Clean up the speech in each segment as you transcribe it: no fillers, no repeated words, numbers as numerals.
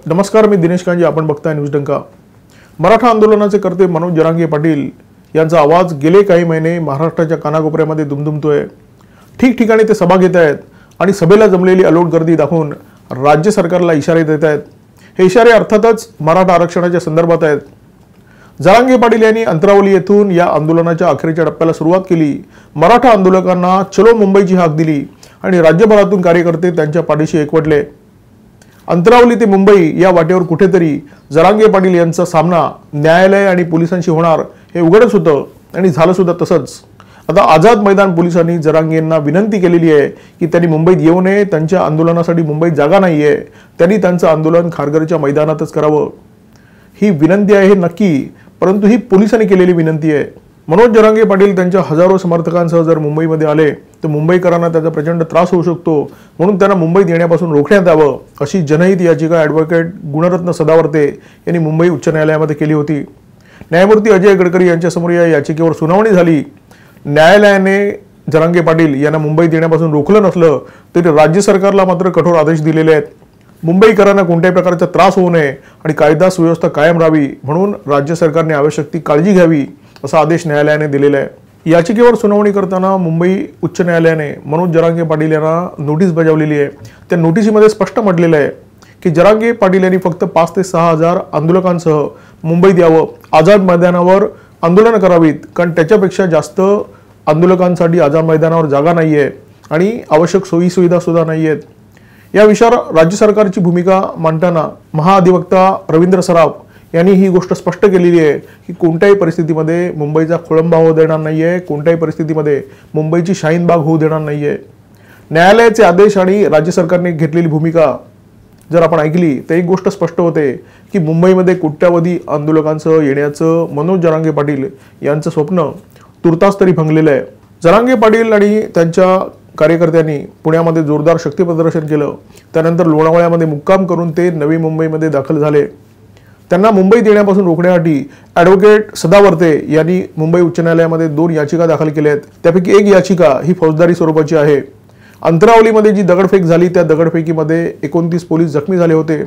नमस्कार, मी दिनेश कांजी. आपण बघताय न्यूज डंका. मराठा आंदोलनाचे करते मनोज जरांगे पाटील यांचा आवाज गेले काही महिने महाराष्ट्राच्या कानाकोपऱ्यामध्ये दुमदुमतोय. ठिकठिकाणी ते सभा घेत आहेत आणि सभेला जमलेली अलोट गर्दी दाखवून राज्य सरकारला इशारे देत आहेत. हे इशारे अर्थातच मराठा आरक्षणाच्या संदर्भात आहेत. जरांगे पाटील यांनी अंतरावली येथून या आंदोलनाच्या अखेरच्या टप्प्याला सुरुवात केली. मराठा आंदोलकांना चलो मुंबईची हाक दिली आणि राज्यभरातून कार्यकर्ते त्यांच्या पाठीशी एकवटले. अंतरावली ते मुंबई या वाटेवर कुठेतरी जरांगे पाटील यांचा सामना न्यायालय आणि पोलिसांशी होणार हे उघडच होतं आणि झालं सुद्धा तसंच. आता आझाद मैदान पोलिसांनी जरांगेंना विनंती केलेली आहे की त्यांनी मुंबईत येऊ नये. त्यांच्या आंदोलनासाठी मुंबईत जागा नाहीये. त्यांनी त्यांचं आंदोलन खारघरच्या मैदानातच करावं. ही विनंती आहे हे नक्की, परंतु ही पोलिसांनी केलेली विनंती आहे. मनोज जरांगे पाटील त्यांच्या हजारो समर्थकांसह जर मुंबईमध्ये आले तर मुंबईकरांना त्याचा प्रचंड त्रास होऊ शकतो. म्हणून त्यांना मुंबईत येण्यापासून रोखण्यात यावं अशी जनहित याचिका ॲडव्होकेट गुणरत्न सदावर्ते यांनी मुंबई उच्च न्यायालयामध्ये केली होती. न्यायमूर्ती अजय गडकरी यांच्यासमोर या याचिकेवर सुनावणी झाली. न्यायालयाने जरांगे पाटील यांना मुंबईत येण्यापासून रोखलं नसलं तरी राज्य सरकारला मात्र कठोर आदेश दिलेले आहेत. मुंबईकरांना कोणत्याही प्रकारचा त्रास होऊ नये आणि कायदा सुव्यवस्था कायम राहावी म्हणून राज्य सरकारने आवश्यक ती काळजी घ्यावी असा आदेश न्यायालयाने दिलेला आहे. याचिकेवर सुनावणी करताना मुंबई उच्च न्यायालयाने मनोज जरांगे पाटील यांना नोटीस बजावलेली आहे. त्या नोटीसीमध्ये स्पष्ट म्हटलेलं आहे की जरांगे पाटील यांनी फक्त 5 ते 6 हजार आंदोलकांसह मुंबईत यावं. आझाद मैदानावर आंदोलनं करावीत, कारण त्याच्यापेक्षा जास्त आंदोलकांसाठी आझाद मैदानावर जागा नाही आहे आणि आवश्यक सोयीसुविधा सुद्धा नाही आहेत. या विषयावर राज्य सरकारची भूमिका मांडताना महाअधिवक्ता रवींद्र सराफ यांनी ही गोष्ट स्पष्ट केलेली आहे की कोणत्याही परिस्थितीमध्ये मुंबईचा खोळंबा होऊ देणार नाही आहे. कोणत्याही परिस्थितीमध्ये मुंबईची शाहीनबाग होऊ देणार नाही आहे. न्यायालयाचे आदेश आणि राज्य सरकारने घेतलेली भूमिका जर आपण ऐकली तर एक गोष्ट स्पष्ट होते की मुंबईमध्ये कोट्यावधी आंदोलकांसह येण्याचं मनोज जरांगे पाटील यांचं स्वप्न तुर्तास तरी भंगलेलं आहे. जरांगे पाटील आणि त्यांच्या कार्यकर्त्यांनी पुण्यामध्ये जोरदार शक्ती प्रदर्शन केलं. त्यानंतर लोणावळ्यामध्ये मुक्काम करून ते नवी मुंबईमध्ये दाखल झाले. त्यांना मुंबईत येण्यापासून रोखण्यासाठी ॲडव्होकेट सदावर्ते यांनी मुंबई उच्च न्यायालयामध्ये 2 याचिका दाखल केल्या आहेत. त्यापैकी एक याचिका ही फौजदारी स्वरूपाची आहे. अंतरावलीमध्ये जी दगडफेक झाली त्या दगडफेकीमध्ये 29 पोलीस जखमी झाले होते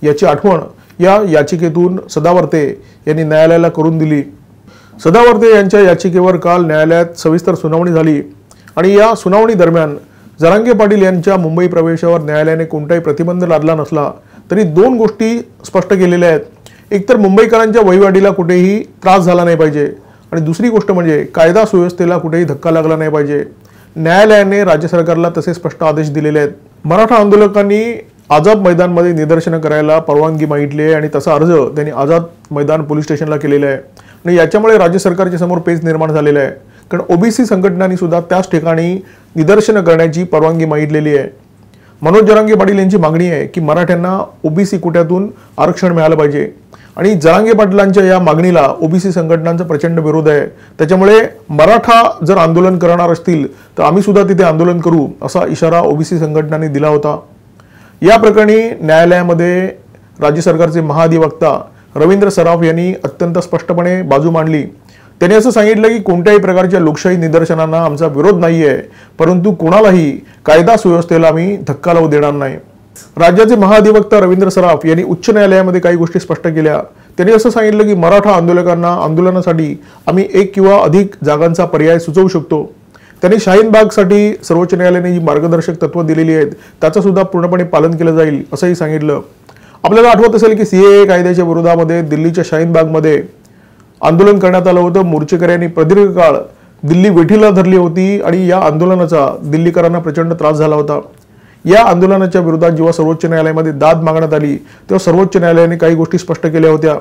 याची आठवण या याचिकेतून सदावर्ते यांनी न्यायालयाला करून दिली. सदावर्ते यांच्या याचिकेवर काल न्यायालयात सविस्तर सुनावणी झाली आणि या सुनावणी दरम्यान जरांगे पाटील यांच्या मुंबई प्रवेशावर न्यायालयाने कोणताही प्रतिबंध लादला नसला तरी 2 गोष्टी स्पष्ट केलेल्या आहेत. एकतर मुंबईकरांच्या वहिवाटीला कुठेही त्रास झाला नाही पाहिजे आणि दुसरी गोष्ट म्हणजे कायदा सुव्यवस्थेला कुठेही धक्का लागला नाही पाहिजे. न्यायालयाने राज्य सरकारला तसे स्पष्ट आदेश दिलेले आहेत. मराठा आंदोलकांनी आझाद मैदानमध्ये निदर्शनं करायला परवानगी मागितली आहे आणि तसा अर्ज त्यांनी आझाद मैदान पोलीस स्टेशनला केलेला आहे आणि याच्यामुळे राज्य सरकारच्या समोर पेच निर्माण झालेला आहे. कारण ओबीसी संघटनांनी सुद्धा त्याच ठिकाणी निदर्शनं करण्याची परवानगी मागितलेली आहे. मनोज जरांगे पाटील यांची मागणी आहे की मराठ्यांना ओबीसी कोट्यातून आरक्षण मिळालं पाहिजे आणि जरांगे पाटलांच्या या मागणीला ओबीसी संघटनांचा प्रचंड विरोध आहे. त्याच्यामुळे मराठा जर आंदोलन करणार असतील तर आम्ही सुद्धा तिथे आंदोलन करू असा इशारा ओबीसी संघटनांनी दिला होता. या प्रकरणी न्यायालयामध्ये राज्य सरकारचे महाअधिवक्ता रवींद्र सराफ यांनी अत्यंत स्पष्टपणे बाजू मांडली. त्यांनी असं सांगितलं की कोणत्याही प्रकारच्या लोकशाही निदर्शनांना आमचा विरोध नाही आहे, परंतु कोणालाही कायदा सुव्यवस्थेला आम्ही धक्का लावू देणार नाही. राज्याचे महाअधिवक्ता रवींद्र सराफ यांनी उच्च न्यायालयामध्ये काही गोष्टी स्पष्ट केल्या. त्यांनी असं सांगितलं की मराठा आंदोलकांना आंदोलनासाठी आम्ही 1 किंवा अधिक जागांचा पर्याय सुचवू शकतो. त्यांनी शाहीनबागसाठी सर्वोच्च न्यायालयाने जी मार्गदर्शक तत्व दिलेली आहेत त्याचं सुद्धा पूर्णपणे पालन केलं जाईल असंही सांगितलं. आपल्याला आठवत असेल की सीएए कायद्याच्या विरोधामध्ये दिल्लीच्या शाहीनबागमध्ये आंदोलन करण्यात आलं होतं. मोर्चेकऱ्यांनी प्रदीर्घ काळ दिल्ली वेठीला धरली होती आणि या आंदोलनाचा दिल्लीकरांना प्रचंड त्रास झाला होता. या आंदोलनाच्या विरोधात जेव्हा सर्वोच्च न्यायालयामध्ये दाद मागण्यात आली तेव्हा सर्वोच्च न्यायालयाने काही गोष्टी स्पष्ट केल्या होत्या.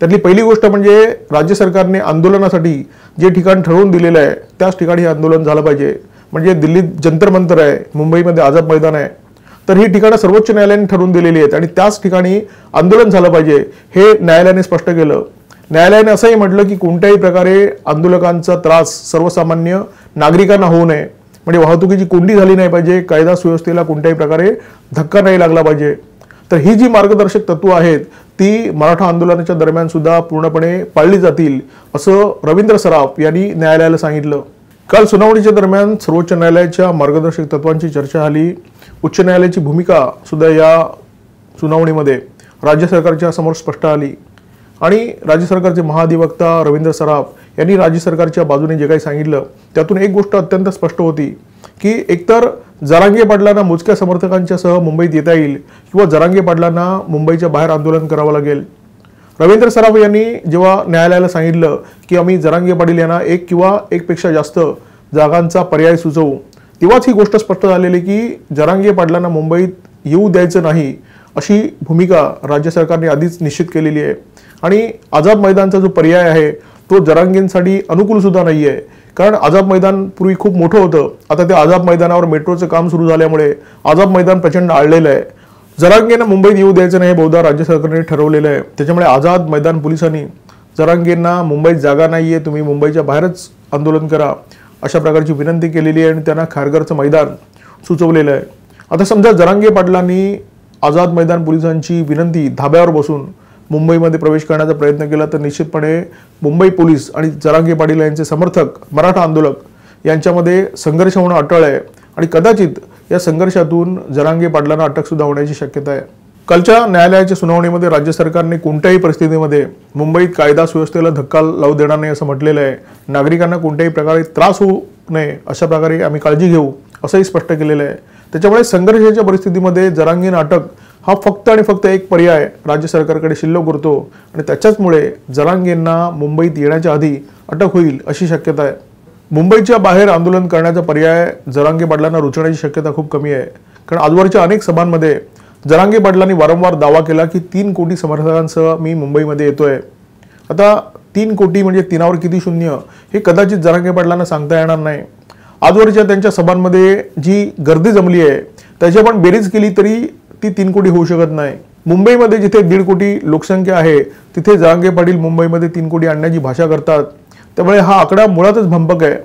त्यातली पहिली गोष्ट म्हणजे राज्य सरकारने आंदोलनासाठी जे ठिकाण ठरवून दिलेलं आहे त्याच ठिकाणी हे आंदोलन झालं पाहिजे. म्हणजे दिल्लीत जंतर मंतर आहे, मुंबईमध्ये आझाद मैदान आहे, तर ही ठिकाणं सर्वोच्च न्यायालयाने ठरवून दिलेली आहेत आणि त्याच ठिकाणी आंदोलन झालं पाहिजे हे न्यायालयाने स्पष्ट केलं. न्यायालयाने असंही म्हटलं की कोणत्याही प्रकारे आंदोलकांचा त्रास सर्वसामान्य नागरिकांना होऊ नये. म्हणजे वाहतुकीची कोंडी झाली नाही पाहिजे, कायदा सुव्यवस्थेला कोणत्याही प्रकारे धक्का नाही लागला पाहिजे. तर ही जी मार्गदर्शक तत्व आहेत ती मराठा आंदोलनाच्या दरम्यान सुद्धा पूर्णपणे पाळली जातील असं रवींद्र सराफ यांनी न्यायालयाला सांगितलं. काल सुनावणीच्या दरम्यान सर्वोच्च न्यायालयाच्या मार्गदर्शक तत्वांची चर्चा झाली. उच्च न्यायालयाची भूमिका सुद्धा या सुनावणीमध्ये राज्य सरकारच्या समोर स्पष्ट आली आणि राज्य सरकारचे महाधिवक्ता रवींद्र सराफ यांनी राज्य सरकारच्या बाजूने जे काही सांगितलं त्यातून एक गोष्ट अत्यंत स्पष्ट होती की एकतर जरांगे पाटलांना मोजक्या समर्थकांच्या सह मुंबईत येता येईल किंवा जरांगे पाटलांना मुंबईच्या बाहेर आंदोलन करावं लागेल। रवींद्र सराफ यांनी जेव्हा न्यायालयाला सांगितलं की आम्ही जरांगे पाटील यांना एक किंवा एकपेक्षा जास्त जागांचा पर्याय सुचवू, तेव्हाच ही गोष्ट स्पष्ट झालेली की जरांगे पाटलांना मुंबईत येऊ द्यायचं नाही अशी भूमिका राज्य सरकारने आधीच निश्चित केलेली आहे। आणि आझाद मैदानचा जो पर्याय आहे तो जरांगेंसाठी अनुकूल सुद्धा नाही आहे, कारण आझाद मैदान पूर्वी खूप मोठं होतं, आता त्या आझाद मैदानावर मेट्रोचं काम सुरू झाल्यामुळे आझाद मैदान प्रचंड आळलेलं आहे। जरांगेंना मुंबईत येऊ द्यायचं नाही बहुधा राज्य सरकारने ठरवलेलं आहे, त्याच्यामुळे आझाद मैदान पोलिसांनी जरांगेंना मुंबईत जागा नाहीये, तुम्ही मुंबईच्या बाहेरच आंदोलन करा अशा प्रकारची विनंती केलेली आहे आणि त्यांना खारघरचं मैदान सुचवलेलं आहे। आता समजा जरांगे पाटलांनी आझाद मैदान पोलिसांची विनंती धाब्यावर बसून मुंबईमध्ये प्रवेश करण्याचा प्रयत्न केला तर निश्चितपणे मुंबई पोलीस आणि जरांगे पाटील यांचे समर्थक मराठा आंदोलक यांच्यामध्ये संघर्ष होणं अटळ आहे आणि कदाचित या संघर्षातून जरांगे पाटलांना अटक सुद्धा होण्याची शक्यता आहे। कालच्या न्यायालयाच्या सुनावणीमध्ये राज्य सरकारने कोणत्याही परिस्थितीमध्ये मुंबईत कायदा सुव्यवस्थेला धक्का लावू देणार नाही असं म्हटलेलं आहे। नागरिकांना कोणत्याही प्रकारे त्रास होऊ नये अशा प्रकारे आम्ही काळजी घेऊ असंही स्पष्ट केलेलं आहे। त्याच्यामुळे संघर्षाच्या परिस्थितीमध्ये जरांगेंना अटक हा फक्त आणि फक्त एक पर्याय राज्य सरकारकडे शिल्लक उरतो आणि त्याच्याचमुळे जरांगेंना मुंबईत येण्याच्या आधी अटक होईल अशी शक्यता आहे। मुंबईच्या बाहेर आंदोलन करण्याचा पर्याय जरांगे पाटलांना रुचण्याची शक्यता खूप कमी आहे, कारण आजवरच्या अनेक सभांमध्ये जरांगे पाटलांनी वारंवार दावा केला की 3 कोटी समर्थकांसह मी मुंबईमध्ये येतोय। आता 3 कोटी म्हणजे 3 किती शून्य हे कदाचित जरांगे पाटलांना सांगता येणार नाही। आजवरच्या त्यांच्या सभांमध्ये जी गर्दी जमली आहे त्याची आपण बेरीज केली तरी ती 3 कोटी होऊ शकत नाही। मुंबईमध्ये जिथे 1.5 कोटी लोकसंख्या आहे तिथे जरांगे पाटील मुंबईमध्ये 3 कोटी आणण्याची भाषा करतात, त्यामुळे हा आकडा मुळातच भंपक आहे।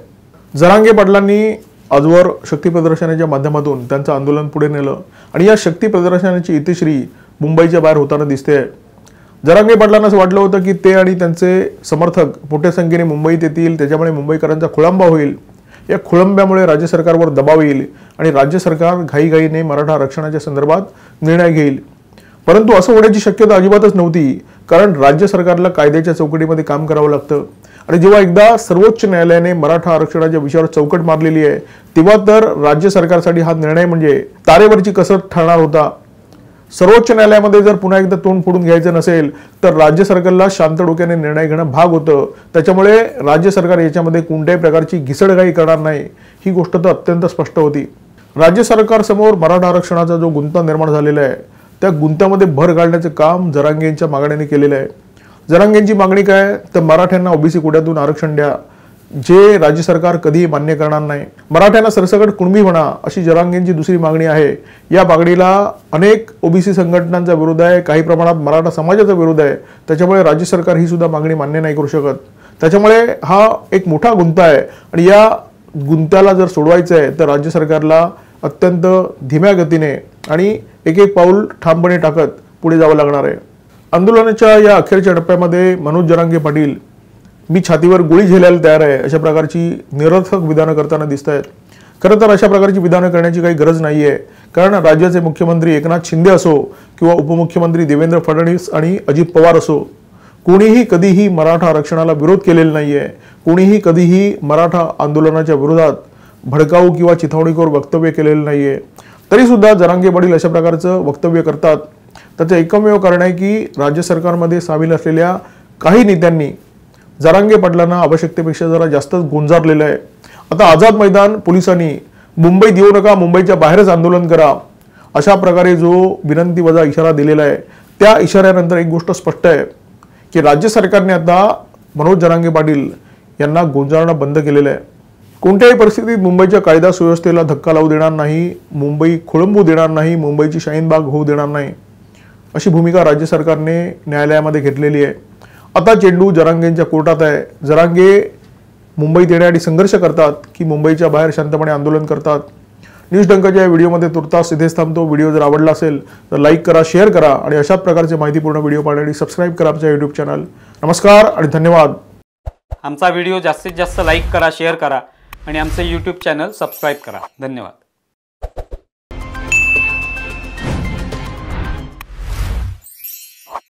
जरांगे पाटलांनी आजवर शक्ती प्रदर्शनाच्या माध्यमातून त्यांचं आंदोलन पुढे नेलं आणि या शक्ती प्रदर्शनाची इतिश्री मुंबईच्या बाहेर होताना दिसते। जरांगे पाटलांना असं वाटलं होतं की ते आणि त्यांचे समर्थक मोठ्या संख्येने मुंबईत येतील, त्याच्यामुळे मुंबईकरांचा खोळंबा होईल, या खोळंब्यामुळे राज्य सरकारवर दबाव येईल आणि राज्य सरकार घाईघाईने मराठा आरक्षणाच्या संदर्भात निर्णय घेईल। परंतु असं होण्याची शक्यता अजिबातच नव्हती, कारण राज्य सरकारला कायद्याच्या चौकटीमध्ये काम करावं लागतं आणि जेव्हा एकदा सर्वोच्च न्यायालयाने मराठा आरक्षणाच्या विषयावर चौकट मारलेली आहे तेव्हा तर राज्य सरकारसाठी हा निर्णय म्हणजे तारेवरची कसरत ठरणार होता। सर्वोच्च न्यायालयामध्ये जर पुन्हा एकदा तोंड फोडून घ्यायचं नसेल तर राज्य सरकारला शांत डोक्याने निर्णय घेणं भाग होतं, त्याच्यामुळे राज्य सरकार याच्यामध्ये कोणत्याही प्रकारची घिसडघाई करणार नाही ही गोष्ट तर अत्यंत स्पष्ट होती। राज्य सरकारसमोर मराठा आरक्षणाचा जो गुंता निर्माण झालेला आहे त्या गुंत्यामध्ये भर घालण्याचं काम जरांगेंच्या मागण्याने केलेलं आहे। जरांगेंची मागणी काय तर मराठ्यांना ओबीसी कोट्यातून आरक्षण द्या, जे राज्य सरकार कधीही मान्य करणार नाही। मराठ्यांना सरसकट कुणबी म्हणा अशी जरांगेंची दुसरी मागणी आहे। या मागणीला अनेक ओबीसी संघटनांचा विरोध आहे, काही प्रमाणात मराठा समाजाचा विरोध आहे, त्याच्यामुळे राज्य सरकार ही सुद्धा मागणी मान्य नाही करू शकत। त्याच्यामुळे हा एक मोठा गुंता आहे आणि या गुंत्याला जर सोडवायचं आहे तर राज्य सरकारला अत्यंत धीम्या गतीने आणि एक एक पाऊल ठामपणे टाकत पुढे जावं लागणार आहे। आंदोलनाच्या या अखेरच्या टप्प्यामध्ये मनोज जरांगे पाटील मी छातीवर गोळी झेलायला तयार आहे अशा प्रकारची निरर्थक विधानं करताना दिसत आहेत। खरं तर अशा प्रकारची विधानं करण्याची काही गरज नाही आहे, कारण राज्याचे मुख्यमंत्री एकनाथ शिंदे असो किंवा उपमुख्यमंत्री देवेंद्र फडणवीस आणि अजित पवार असो, कोणीही कधीही मराठा आरक्षणाला विरोध केलेला नाही आहे, कोणीही कधीही मराठा आंदोलनाच्या विरोधात भडकाऊ किंवा चिथावणीखोर वक्तव्य केलेलं नाही आहे। तरीसुद्धा जरांगे पाटील अशा प्रकारचं वक्तव्य करतात, त्याचं एकमेव कारण आहे की राज्य सरकारमध्ये सामील असलेल्या काही नेत्यांनी जरांगे पाटलांना आवश्यकतेपेक्षा जरा जास्तच गोंजारलेलं आहे। आता आझाद मैदान पोलिसांनी मुंबईत येऊ नका, मुंबईच्या बाहेरच आंदोलन करा अशा प्रकारे जो विनंती वजा इशारा दिलेला आहे त्या इशाऱ्यानंतर एक गोष्ट स्पष्ट आहे की राज्य सरकारने आता मनोज जरांगे पाटील यांना गोंजारणं बंद केलेलं आहे। कोणत्याही परिस्थितीत मुंबईच्या कायदा सुव्यवस्थेला धक्का लावू देणार नाही, मुंबई खोळंबू देणार नाही, मुंबईची शाहीनबाग होऊ देणार नाही अशी भूमिका राज्य सरकारने न्यायालयामध्ये घेतलेली आहे। आता चेंडू जरांगेंच्या कोर्टात आहे। जरांगे मुंबईत येण्यासाठी संघर्ष करतात की मुंबईच्या बाहेर शांतपणे आंदोलन करतात। न्यूज डंकाच्या या व्हिडिओमध्ये तुर्तास इथेच थांबतो। व्हिडिओ जर आवडला असेल तर लाईक करा, शेअर करा आणि अशाच प्रकारचे माहितीपूर्ण व्हिडिओ पाहण्यासाठी सबस्क्राईब करा आमच्या यूट्यूब चॅनल। नमस्कार आणि धन्यवाद। आमचा व्हिडिओ जास्तीत जास्त लाईक करा, शेअर करा आणि आमचे यूट्यूब चॅनल सबस्क्राईब करा। धन्यवाद।